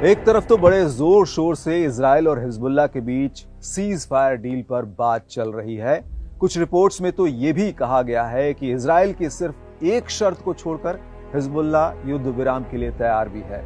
एक तरफ तो बड़े जोर शोर से इजराइल और हिजबुल्लाह के बीच सीज फायर डील पर बात चल रही है। कुछ रिपोर्ट्स में तो यह भी कहा गया है कि इजराइल की सिर्फ एक शर्त को छोड़कर हिजबुल्लाह युद्ध विराम के लिए तैयार भी है,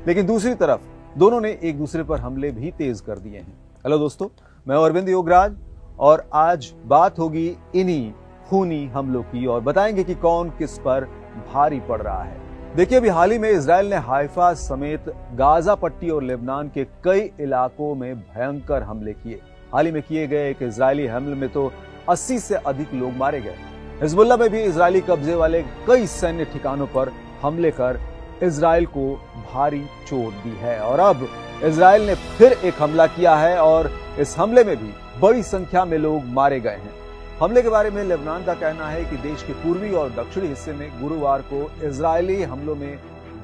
लेकिन दूसरी तरफ दोनों ने एक दूसरे पर हमले भी तेज कर दिए हैं। हेलो दोस्तों, मैं अरविंद योगराज और आज बात होगी इन्हीं खूनी हमलों की और बताएंगे कि कौन किस पर भारी पड़ रहा है। देखिए, अभी हाल ही में इजराइल ने हाइफा समेत गाजा पट्टी और लेबनान के कई इलाकों में भयंकर हमले किए। हाल ही में किए गए एक इजरायली हमले में तो 80 से अधिक लोग मारे गए। हिजबुल्लाह में भी इजरायली कब्जे वाले कई सैन्य ठिकानों पर हमले कर इजराइल को भारी चोट दी है और अब इजराइल ने फिर एक हमला किया है और इस हमले में भी बड़ी संख्या में लोग मारे गए हैं। हमले के बारे में लेबनान का कहना है कि देश के पूर्वी और दक्षिणी हिस्से में गुरुवार को इजरायली हमलों में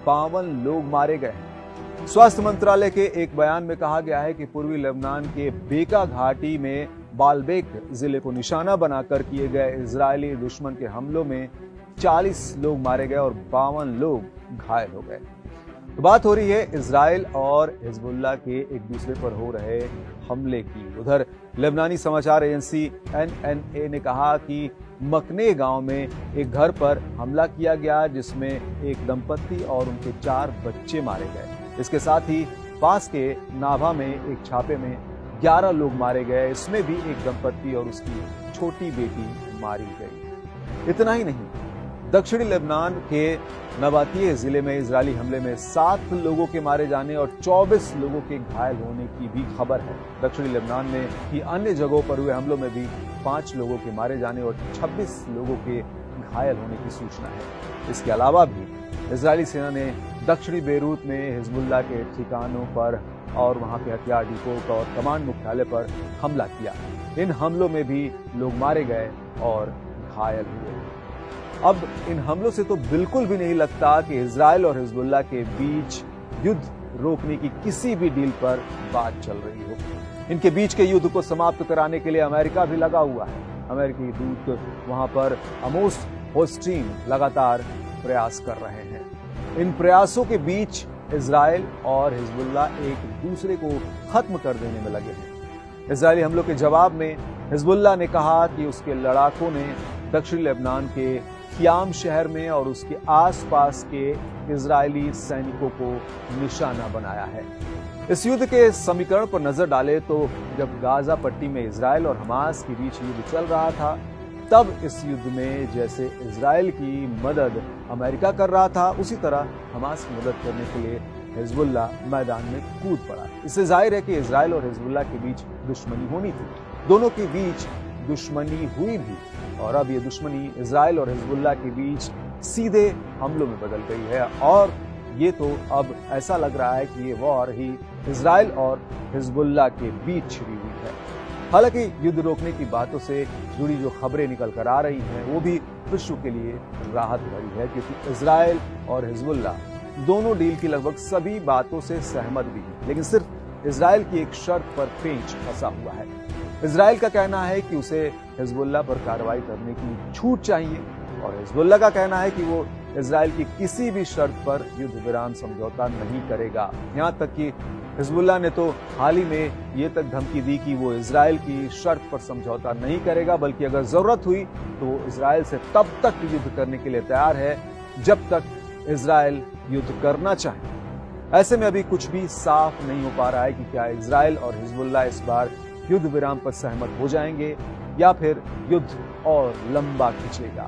52 लोग मारे गए हैं। स्वास्थ्य मंत्रालय के एक बयान में कहा गया है कि पूर्वी लेबनान के बेका घाटी में बालबेक जिले को निशाना बनाकर किए गए इजरायली दुश्मन के हमलों में 40 लोग मारे गए और 52 लोग घायल हो गए। तो बात हो रही है इजराइल और हिजबुल्लाह के एक दूसरे पर हो रहे हमले की। उधर लेबनानी समाचार एजेंसी एनएनए ने कहा कि मकने गांव में एक घर पर हमला किया गया, जिसमें एक दंपत्ति और उनके 4 बच्चे मारे गए। इसके साथ ही पास के नाभा में एक छापे में 11 लोग मारे गए। इसमें भी एक दंपत्ति और उसकी छोटी बेटी मारी गई। इतना ही नहीं, दक्षिणी लेबनान के नबातिये जिले में इजरायली हमले में 7 लोगों के मारे जाने और 24 लोगों के घायल होने की भी खबर है। दक्षिणी लेबनान में ही अन्य जगहों पर हुए हमलों में भी 5 लोगों के मारे जाने और 26 लोगों के घायल होने की सूचना है। इसके अलावा भी इजरायली सेना ने दक्षिणी बेरूत में हिजबुल्लाह के ठिकानों पर और वहां के हथियार डिपो और कमांड मुख्यालय पर हमला किया। इन हमलों में भी लोग मारे गए और घायल हुए। अब इन हमलों से तो बिल्कुल भी नहीं लगता कि इजराइल और हिजबुल्लाह के बीच युद्ध रोकने की किसी भी डील पर बात चल रही हो। इनके बीच के युद्ध को समाप्त कराने के लिए अमेरिका भी लगा हुआ है। अमेरिकी दूत वहां पर आमोस होस्टीन लगातार प्रयास कर रहे हैं। इन प्रयासों के बीच इजराइल और हिजबुल्लाह एक दूसरे को खत्म कर देने में लगे हैं। इजरायली हमलों के जवाब में हिजबुल्लाह ने कहा कि उसके लड़ाकों ने दक्षिणी लेबनान के खियाम शहर में और उसके आसपास के इजरायली सैनिकों को निशाना बनाया है। इस युद्ध के समीकरण पर नजर डाले तो जब गाजा पट्टी में इजराइल और हमास के बीच युद्ध चल रहा था, तब इस युद्ध में जैसे इजराइल की मदद अमेरिका कर रहा था, उसी तरह हमास की मदद करने के लिए हिजबुल्लाह मैदान में कूद पड़ा। इससे जाहिर है कि इजराइल और हिजबुल्लाह के बीच दुश्मनी होनी थी। दोनों के बीच दुश्मनी हुई भी और अब ये दुश्मनी इजराइल और हिजबुल्लाह के बीच सीधे हमलों में बदल गई है और ये तो अब ऐसा लग रहा है कि ये वॉर ही इजराइल और हिजबुल्लाह के बीच छिड़ी हुई है। हालांकि युद्ध रोकने की बातों से जुड़ी जो खबरें निकल कर आ रही हैं वो भी विश्व के लिए राहत भरी है, क्योंकि इजराइल और हिजबुल्लाह दोनों डील की लगभग सभी बातों से सहमत भी हैं, लेकिन सिर्फ इजराइल की एक शर्त पर पेंच फंसा हुआ है। इजराइल का कहना है कि उसे हिजबुल्लाह पर कार्रवाई करने की छूट चाहिए और हिजबुल्लाह का कहना है कि वो इजराइल की किसी भी शर्त पर युद्ध विराम समझौता नहीं करेगा। यहाँ तक कि हिजबुल्लाह ने तो हाल ही में ये तक धमकी दी कि वो इजराइल की शर्त पर समझौता नहीं करेगा, बल्कि अगर जरूरत हुई तो वो इजराइल से तब तक युद्ध करने के लिए तैयार है जब तक इजराइल युद्ध करना चाहे। ऐसे में अभी कुछ भी साफ नहीं हो पा रहा है कि क्या इजराइल और हिजबुल्लाह इस बार युद्ध विराम पर सहमत हो जाएंगे या फिर युद्ध और लंबा खिंचेगा।